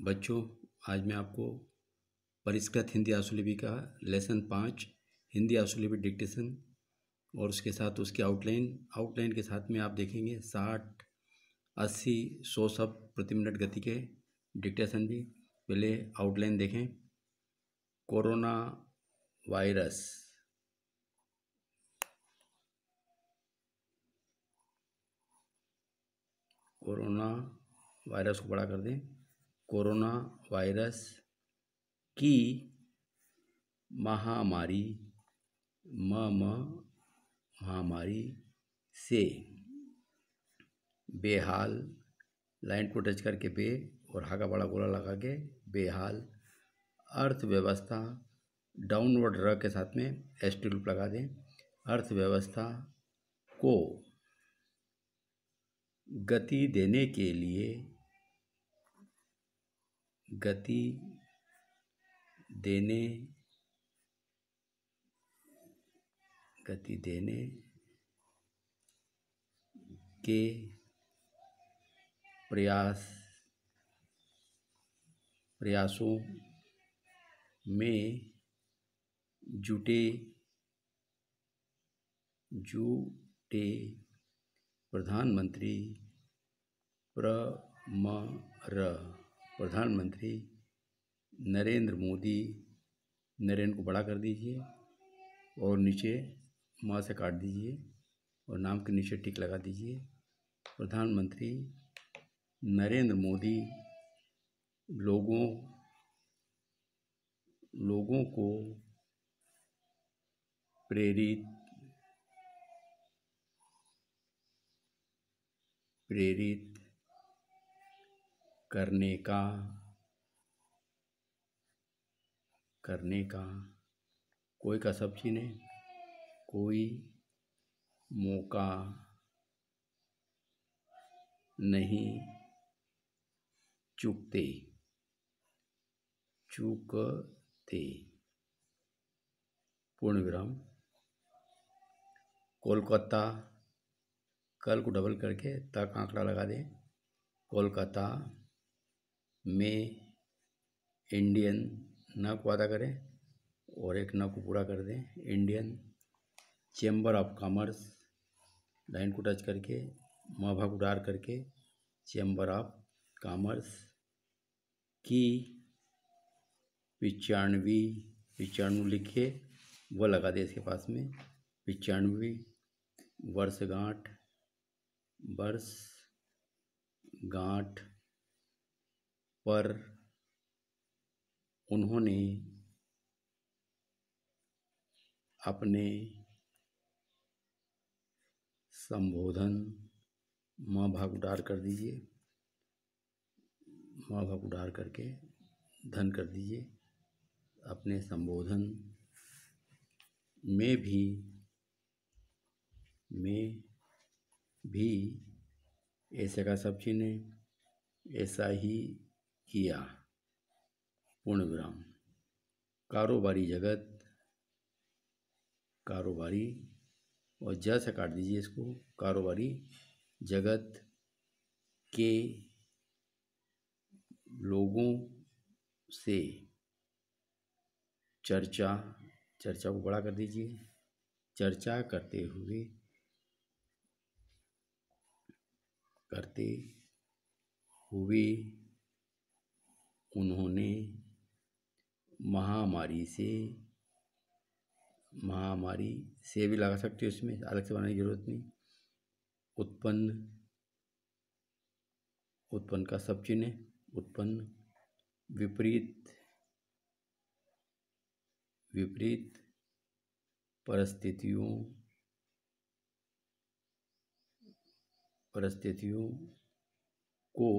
बच्चों, आज मैं आपको परिष्कृत हिंदी आशुलिपि का लेसन 5 हिंदी आशुलिपि डिक्टेशन और उसके साथ उसकी आउटलाइन के साथ में आप देखेंगे 60, 80, 100 शब्द प्रति मिनट गति के डिक्टेशन भी। पहले आउटलाइन देखें। कोरोना वायरस, कोरोना वायरस को बड़ा कर दें। कोरोना वायरस की महामारी महामारी से बेहाल, लाइन को टच करके बे और हा का बड़ा गोला लगा के बेहाल अर्थव्यवस्था, डाउनवर्ड र के साथ में एस टी लूप लगा दें। अर्थव्यवस्था को गति देने के लिए गति देने के प्रयासों में जुटे प्रधानमंत्री नरेंद्र मोदी, नरेंद्र को बड़ा कर दीजिए और नीचे माँ से काट दीजिए और नाम के नीचे टिक लगा दीजिए। प्रधानमंत्री नरेंद्र मोदी लोगों को प्रेरित करने का कोई का सब चीज़ कोई मौका नहीं चूकते। पूर्ण विराम। कोलकाता, कल को डबल करके तक आंकड़ा लगा दें। कोलकाता में इंडियन न को अदा करें और एक न को पूरा कर दें। Indian chamber of commerce, line को टच करके माँ भाग उडार करके चैम्बर ऑफ कॉमर्स की 95 लिखे वो लगा दे इसके पास में। 95 वर्षगांठ पर उन्होंने अपने संबोधन, माँ भाग उडार कर दीजिए, माँ भाग उडार करके धन कर दीजिए। अपने संबोधन में भी ऐसे का सब चिन्ह ऐसा ही किया। पूर्ण विराम। कारोबारी जगत, कारोबारी और ज से काट दीजिए इसको। कारोबारी जगत के लोगों से चर्चा को बड़ा कर दीजिए। चर्चा करते हुए उन्होंने महामारी से भी लगा सकते हो, इसमें अलग से बनाने की जरूरत नहीं। उत्पन्न का सब चिन्ह, उत्पन्न विपरीत परिस्थितियों को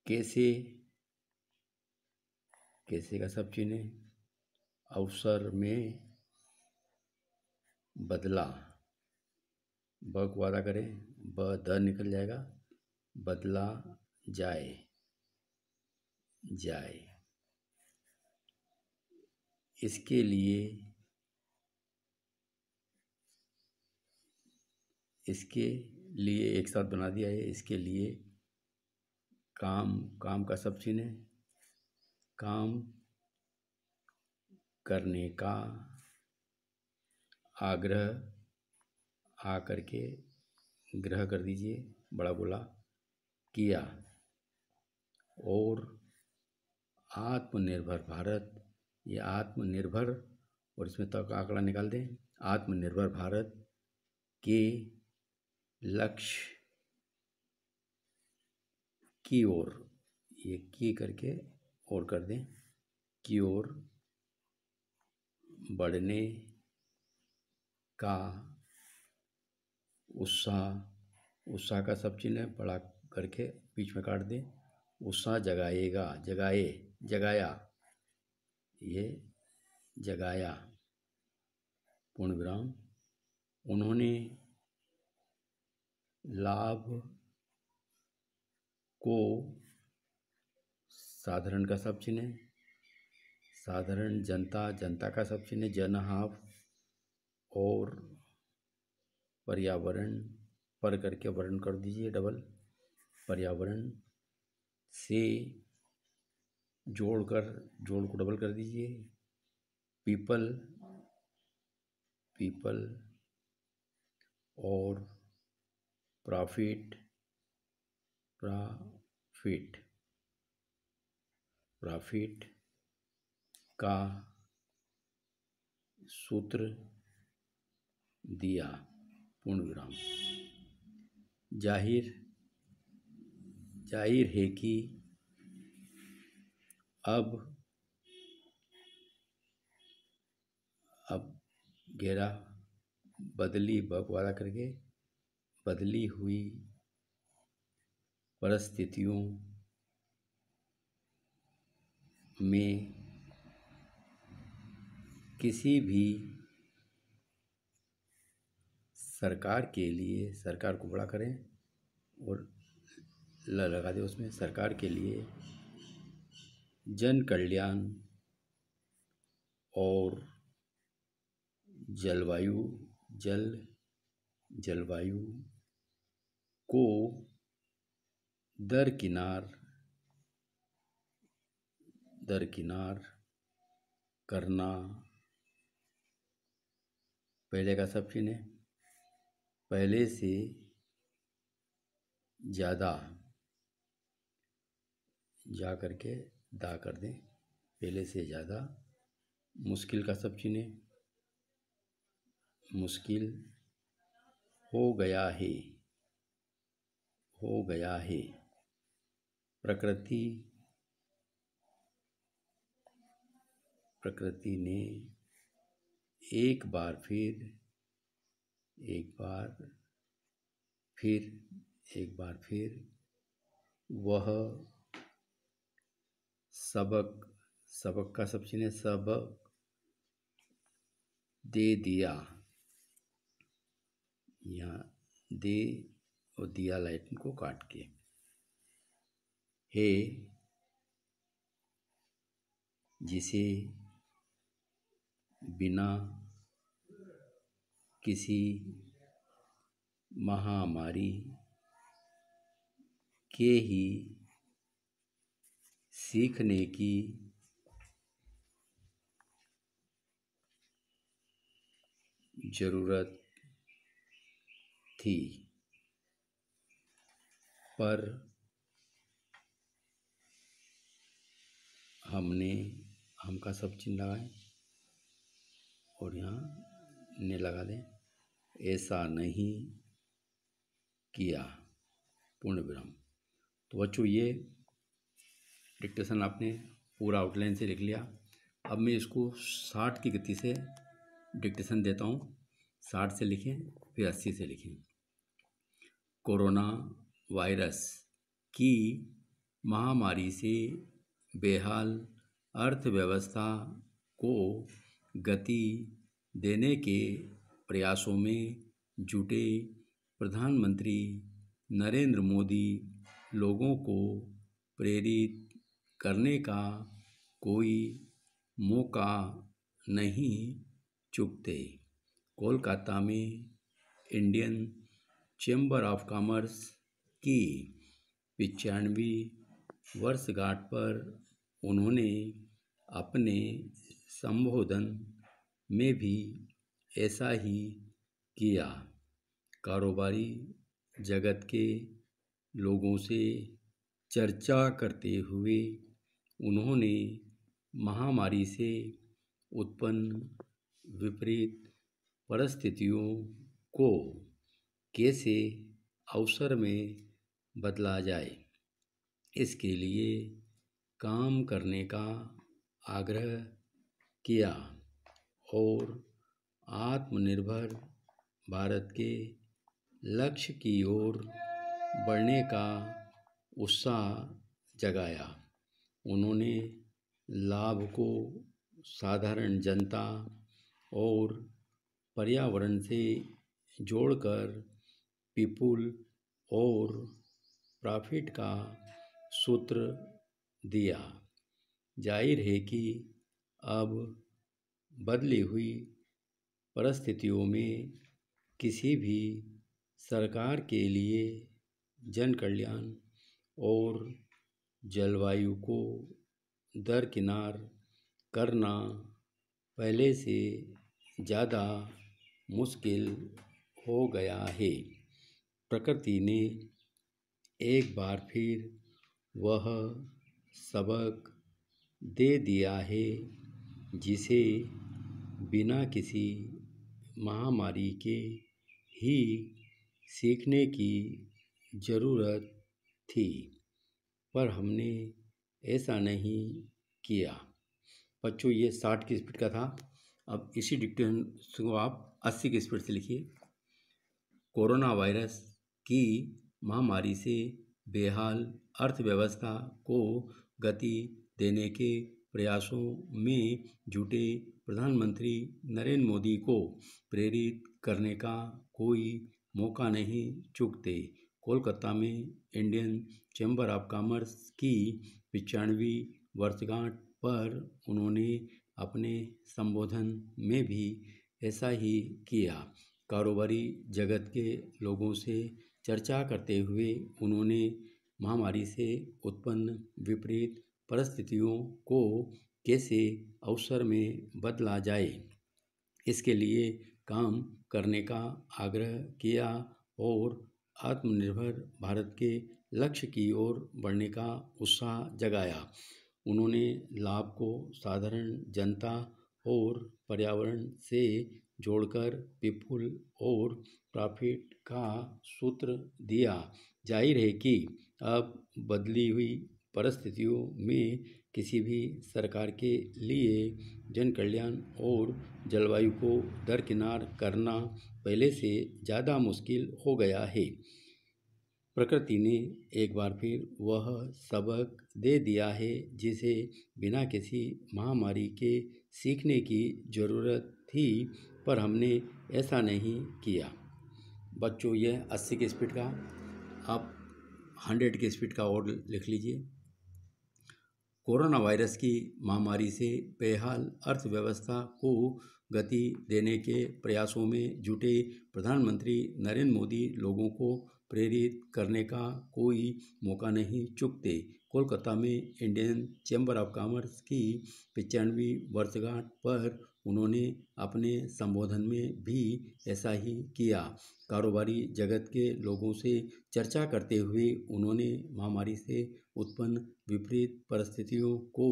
कैसे का सब चिन्ह अवसर में बदला। ब को वादा करें, ब द निकल जाएगा, बदला जाए। इसके लिए एक साथ बना दिया है। इसके लिए काम, काम का सब चिन्ह है, काम करने का, आग्रह, आ करके ग्रह कर दीजिए बड़ा गोला, किया। और आत्मनिर्भर भारत, ये आत्मनिर्भर, और इसमें तक आंकड़ा निकाल दें, आत्मनिर्भर भारत के लक्ष्य की ओर, ये की करके और कर दें, की ओर बढ़ने का उत्साह, उत्साह का सब चिन्ह है, बड़ा करके बीच में काट दें, उत्साह जगाएगा, जगाए, जगाया, ये जगाया, पूर्ण विराम। उन्होंने लाभ को, साधारण का सब चिन्ह है, साधारण, जनता, जनता का सब चिन्ह है, जनहाफ, और पर्यावरण, पर करके वर्ण कर दीजिए डबल, पर्यावरण से जोड़कर, जोड़ को डबल कर दीजिए, पीपल, पीपल, और प्रॉफिट, प्रॉफिट, प्रॉफिट का सूत्र दिया, पूर्ण विराम। जाहिर, जाहिर है कि अब घेरा, बदली, बकवाला करके, बदली हुई परिस्थितियों में किसी भी सरकार के लिए, सरकार को बड़ा करें और ल लगा दे उसमें, सरकार के लिए जन कल्याण और जलवायु, जलवायु को दरकिनार, दरकिनार करना, पहले का सब चिन्ह है, पहले से ज़्यादा, जा करके दा कर दें, पहले से ज़्यादा, मुश्किल का सब चिन्ह है, मुश्किल हो गया है, हो गया है, प्रकृति, प्रकृति ने एक बार फिर, एक बार फिर, एक बार फिर वह सबक, सबक का सब चिन्ह है, सबक दे दिया, यहाँ दे और दिया लाइटन को काट के, है जिसे बिना किसी महामारी के ही सीखने की जरूरत थी, पर हमने, हम का सब चिन्ह लगाएं और यहाँ ने लगा दें, ऐसा नहीं किया, पूर्ण विराम। तो बच्चों ये डिक्टेशन आपने पूरा आउटलाइन से लिख लिया। अब मैं इसको 60 की गति से डिक्टेशन देता हूँ, 60 से लिखें फिर 80 से लिखें। कोरोना वायरस की महामारी से बेहाल अर्थव्यवस्था को गति देने के प्रयासों में जुटे प्रधानमंत्री नरेंद्र मोदी लोगों को प्रेरित करने का कोई मौका नहीं चूकते। कोलकाता में इंडियन चैम्बर ऑफ कॉमर्स की 95 वर्षगांठ पर उन्होंने अपने संबोधन में भी ऐसा ही किया। कारोबारी जगत के लोगों से चर्चा करते हुए उन्होंने महामारी से उत्पन्न विपरीत परिस्थितियों को कैसे अवसर में बदला जाए, इसके लिए काम करने का आग्रह किया और आत्मनिर्भर भारत के लक्ष्य की ओर बढ़ने का उत्साह जगाया। उन्होंने लाभ को साधारण जनता और पर्यावरण से जोड़कर पीपुल और प्रॉफिट का सूत्र दिया। जाहिर है कि अब बदली हुई परिस्थितियों में किसी भी सरकार के लिए जन कल्याण और जलवायु को दरकिनार करना पहले से ज़्यादा मुश्किल हो गया है। प्रकृति ने एक बार फिर वह सबक दे दिया है जिसे बिना किसी महामारी के ही सीखने की ज़रूरत थी, पर हमने ऐसा नहीं किया। बच्चों, ये 60 की स्पीड का था। अब इसी डिक्टेशन को आप 80 की स्पीड से लिखिए। कोरोना वायरस की महामारी से बेहाल अर्थव्यवस्था को गति देने के प्रयासों में जुटे प्रधानमंत्री नरेंद्र मोदी को प्रेरित करने का कोई मौका नहीं चूकते। कोलकाता में इंडियन चैम्बर ऑफ कॉमर्स की 95वीं वर्षगांठ पर उन्होंने अपने संबोधन में भी ऐसा ही किया। कारोबारी जगत के लोगों से चर्चा करते हुए उन्होंने महामारी से उत्पन्न विपरीत परिस्थितियों को कैसे अवसर में बदला जाए, इसके लिए काम करने का आग्रह किया और आत्मनिर्भर भारत के लक्ष्य की ओर बढ़ने का उत्साह जगाया। उन्होंने लाभ को साधारण जनता और पर्यावरण से जोड़कर पीपुल और प्रॉफिट का सूत्र दिया। जाहिर है कि अब बदली हुई परिस्थितियों में किसी भी सरकार के लिए जन कल्याण और जलवायु को दरकिनार करना पहले से ज़्यादा मुश्किल हो गया है। प्रकृति ने एक बार फिर वह सबक दे दिया है जिसे बिना किसी महामारी के सीखने की ज़रूरत थी, पर हमने ऐसा नहीं किया। बच्चों, यह 80 की स्पीड का, आप 100 की स्पीड का और लिख लीजिए। कोरोना वायरस की महामारी से बेहाल अर्थव्यवस्था को गति देने के प्रयासों में जुटे प्रधानमंत्री नरेंद्र मोदी लोगों को प्रेरित करने का कोई मौका नहीं चूकते। कोलकाता में इंडियन चैम्बर ऑफ कॉमर्स की 95वीं वर्षगांठ पर उन्होंने अपने संबोधन में भी ऐसा ही किया। कारोबारी जगत के लोगों से चर्चा करते हुए उन्होंने महामारी से उत्पन्न विपरीत परिस्थितियों को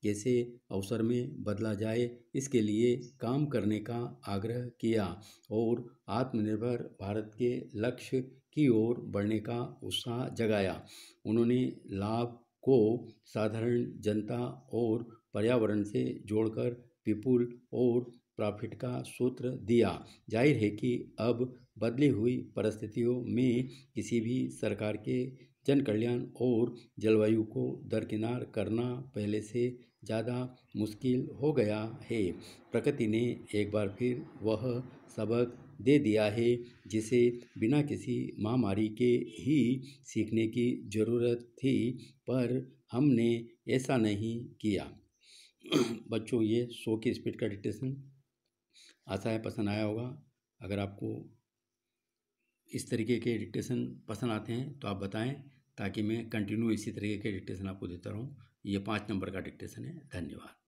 कैसे अवसर में बदला जाए, इसके लिए काम करने का आग्रह किया और आत्मनिर्भर भारत के लक्ष्य की ओर बढ़ने का उत्साह जगाया। उन्होंने लाभ को साधारण जनता और पर्यावरण से जोड़कर पीपुल और प्रॉफिट का सूत्र दिया। जाहिर है कि अब बदली हुई परिस्थितियों में किसी भी सरकार के जन कल्याण और जलवायु को दरकिनार करना पहले से ज़्यादा मुश्किल हो गया है। प्रकृति ने एक बार फिर वह सबक दे दिया है जिसे बिना किसी महामारी के ही सीखने की ज़रूरत थी, पर हमने ऐसा नहीं किया। बच्चों, ये 100 की स्पीड का डिक्टेशन आशा है पसंद आया होगा। अगर आपको इस तरीके के डिक्टेशन पसंद आते हैं तो आप बताएं, ताकि मैं कंटिन्यू इसी तरीके के डिक्टेशन आपको देता रहूँ। ये 5 नंबर का डिक्टेशन है। धन्यवाद।